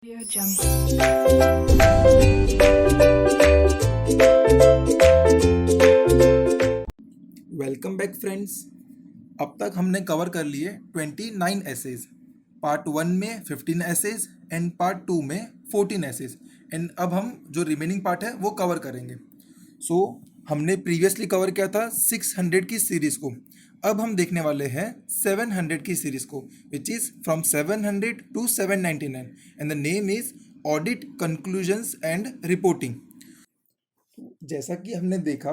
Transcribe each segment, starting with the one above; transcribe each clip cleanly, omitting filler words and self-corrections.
Audio Jungle. Welcome back friends. अब तक हमने कवर कर लिए 29 एसेज। पार्ट 1 में 15 एसेज एंड पार्ट 2 में 14 एसेज एंड अब हम जो रिमेनिंग पार्ट है वो कवर करेंगे। हमने प्रीवियसली कवर किया था 600 की सीरीज़ को। अब हम देखने वाले हैं 700 की सीरीज़ को, which is from 700 to 799 and the name is audit conclusions and reporting. जैसा कि हमने देखा,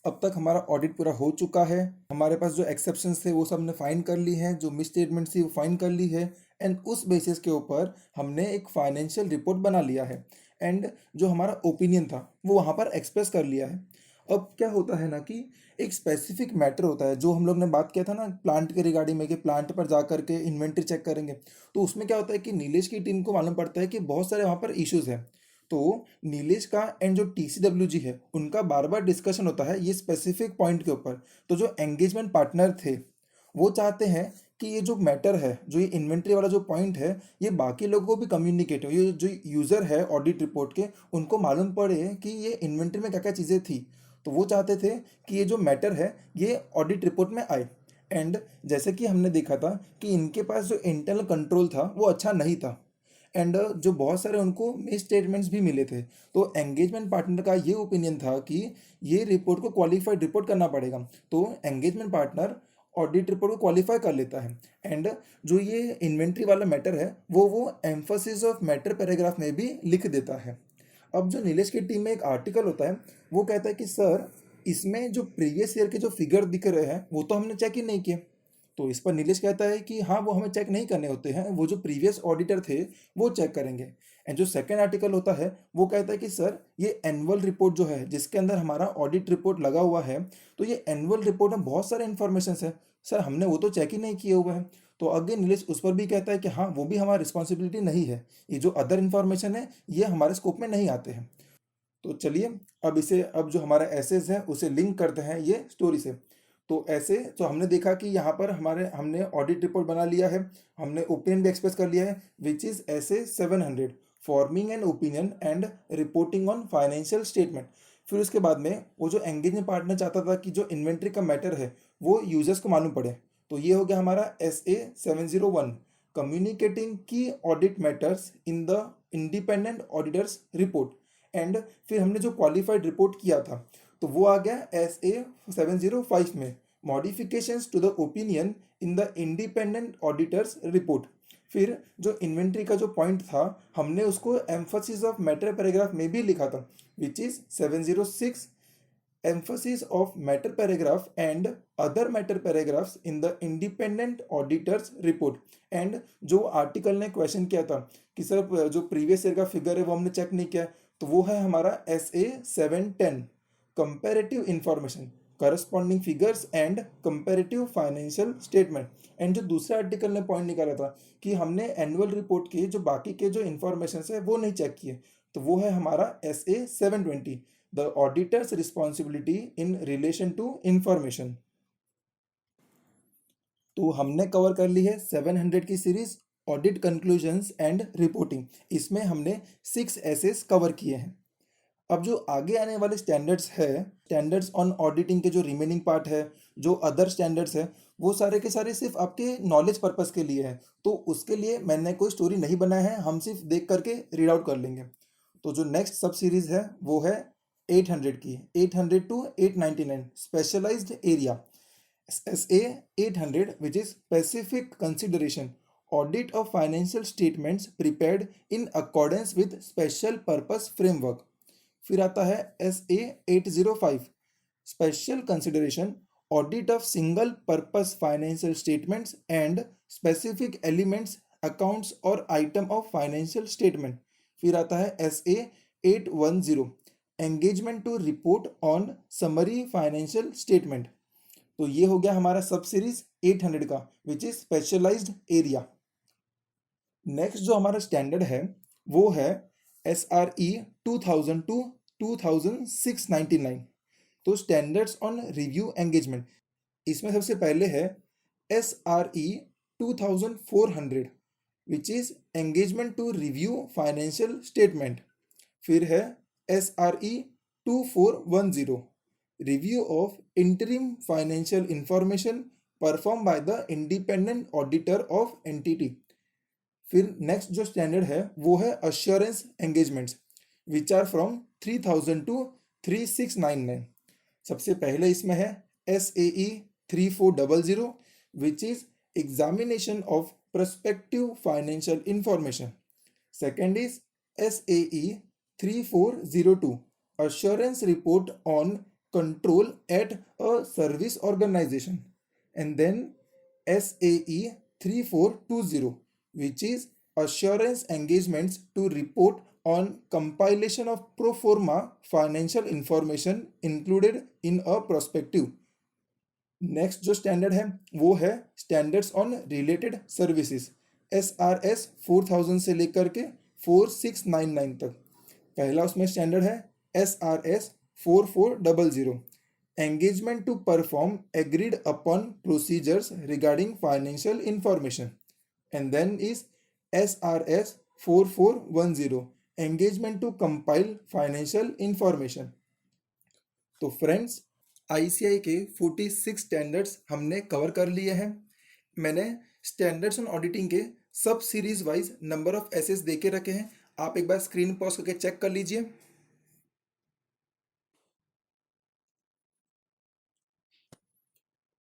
अब तक हमारा ऑडिट पूरा हो चुका है। हमारे पास जो एक्सेप्शंस थे वो सब हमने फाइंड कर ली हैं, जो मिस स्टेटमेंट थी वो फाइंड कर ली है एंड उस बेसिस के ऊपर हमने एक फाइनेंशियल रिपोर्ट बना लिया है एंड जो हमारा ओपिनियन था वो वहाँ पर एक्सप्रेस कर लिया है। अब क्या होता है ना कि एक स्पेसिफिक मैटर होता है, जो हम लोग ने बात किया था ना प्लांट के रिगार्डिंग में, कि प्लांट पर जा करके इन्वेंट्री चेक करेंगे। तो उसमें क्या होता है कि नीलेश की टीम को मालूम पड़ता है कि बहुत सारे वहाँ पर इश्यूज हैं। तो नीलेश का एंड जो टीसीडब्ल्यूजी है उनका बार बार डिस्कशन होता है ये स्पेसिफिक पॉइंट के ऊपर। तो जो एंगेजमेंट पार्टनर थे वो चाहते हैं कि ये जो मैटर है, जो ये इन्वेंट्री वाला जो पॉइंट है, ये बाकी लोगों को भी कम्युनिकेट हो, ये जो यूज़र है ऑडिट रिपोर्ट के उनको मालूम पड़े कि ये इन्वेंट्री में क्या क्या चीज़ें थी। तो वो चाहते थे कि ये जो मैटर है ये ऑडिट रिपोर्ट में आए। एंड जैसे कि हमने देखा था कि इनके पास जो इंटरनल कंट्रोल था वो अच्छा नहीं था एंड जो बहुत सारे उनको मिस स्टेटमेंट्स भी मिले थे। तो एंगेजमेंट पार्टनर का ये ओपिनियन था कि ये रिपोर्ट को क्वालिफाइड रिपोर्ट करना पड़ेगा। तो एंगेजमेंट पार्टनर ऑडिट रिपोर्ट को क्वालिफाई कर लेता है एंड जो ये इन्वेंट्री वाला मैटर है वो एम्फोसिस ऑफ मैटर पैराग्राफ में भी लिख देता है। अब जो नीलेश की टीम में एक आर्टिकल होता है वो कहता है कि सर, इसमें जो प्रीवियस ईयर के जो फिगर दिख रहे हैं वो तो हमने चेक ही नहीं किए। तो इस पर नीलेश कहता है कि हाँ, वो हमें चेक नहीं करने होते हैं, वो जो प्रीवियस ऑडिटर थे वो चेक करेंगे। एंड जो सेकंड आर्टिकल होता है वो कहता है कि सर, ये एनुअल रिपोर्ट जो है जिसके अंदर हमारा ऑडिट रिपोर्ट लगा हुआ है, तो ये एनुअल रिपोर्ट में बहुत सारे इन्फॉर्मेशन है सर, हमने वो तो चेक ही नहीं किए हुए हैं। तो अगेन नीलेश उस पर भी कहता है कि हाँ, वो भी हमारी रिस्पॉन्सिबिलिटी नहीं है, ये जो अदर इन्फॉर्मेशन है ये हमारे स्कोप में नहीं आते हैं। तो चलिए अब जो हमारा एसेज है उसे लिंक करते हैं ये स्टोरी से। तो ऐसे तो हमने देखा कि यहाँ पर हमने ऑडिट रिपोर्ट बना लिया है, हमने ओपिनियन भी एक्सप्रेस कर लिया है, विच इज़ ऐसे 700 forming an opinion and reporting on financial statement. फिर उसके बाद में वो जो एंगेजमेंट पार्टनर चाहता था कि जो इन्वेंट्री का मैटर है वो यूजर्स को मालूम पड़े। तो ये हो गया हमारा SA 701, कम्युनिकेटिंग की audit matters in the independent auditor's report. And फिर हमने जो क्वालिफाइड रिपोर्ट किया था तो वो आ गया SA 705 में, modifications to the opinion in the independent auditor's report. फिर जो इन्वेंट्री का जो पॉइंट था हमने उसको एम्फोसिस ऑफ मैटर पैराग्राफ में भी लिखा था, which is 706, emphasis of matter paragraph and other matter paragraphs in the independent auditors report। And जो आर्टिकल ने क्वेश्चन किया था कि सर जो प्रीवियस ईयर का फिगर है वो हमने चेक नहीं किया, तो वो है हमारा SA 710, comparative information, corresponding figures and comparative financial statement. And जो दूसरा आर्टिकल ने पॉइंट निकाला था कि हमने एनुअल रिपोर्ट के जो बाकी के जो इन्फॉर्मेशन है वो नहीं चेक किए, तो वो है हमारा SA 720, the auditor's responsibility in relation to information। तो हमने कवर कर ली है 700 की series audit conclusions and reporting. इसमें हमने 6 एसेस कवर किए हैं। अब जो आगे आने वाले स्टैंडर्ड्स है, स्टैंडर्ड्स ऑन ऑडिटिंग के जो रिमेनिंग पार्ट है, जो अदर स्टैंडर्ड्स है, वो सारे के सारे सिर्फ आपके नॉलेज पर्पस के लिए है। तो उसके लिए मैंने कोई स्टोरी नहीं बनाया है, हम सिर्फ देख करके रीड आउट कर लेंगे। तो जो नेक्स्ट सब सीरीज है वो है 800 की, 800 to 899 specialised area, SA 800, which is specific consideration audit of financial statements prepared in accordance with special purpose framework। फिर आता है SA 805, special consideration audit of single purpose financial statements and specific elements accounts or item of financial statement। फिर आता है SA 810, engagement to report on summary financial statement। तो ये हो गया हमारा सब सीरीज 800 का, which is specialised area. Next जो हमारा स्टैंडर्ड है वो है SRE 2000 टू 2699। तो स्टैंडर्ड्स ऑन रिव्यू एंगेजमेंट, इसमें सबसे पहले है SRE 2400, which is engagement to review financial statement. फिर है SRE 2410, review of interim financial information perform by the independent auditor of entity. फिर नेक्स्ट जो स्टैंडर्ड है वो है assurance engagements which are from 3000 to 3699। सबसे पहले इसमें है SAE 3400 which is examination of prospective financial information. Second is SAE 3402, assurance report on control at a service organization. And then SAE 3420, which is assurance engagements to report on compilation of pro forma financial information included in a prospective. Next जो standard है वो है standards on related services SRS 4000 से लेकर के 4699 तक। पहला उसमें स्टैंडर्ड है SRS 4400, engagement to perform agreed upon procedures regarding financial information. And then is SRS 4410, engagement to compile financial information. तो फ्रेंड्स, ICAI के 46 स्टैंडर्ड्स हमने कवर कर लिए हैं। मैंने स्टैंडर्ड्स ऑन ऑडिटिंग के सब सीरीज वाइज नंबर ऑफ एसेस दे के रखे हैं, आप एक बार स्क्रीन पॉज करके चेक कर लीजिए।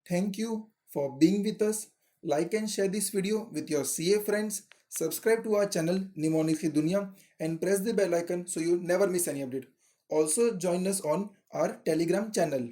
Thank you for being with us. Like and share this video with your CA friends. Subscribe to our channel mnemonics की दुनिया and press the bell icon so you never miss any update. Also join us on our Telegram channel.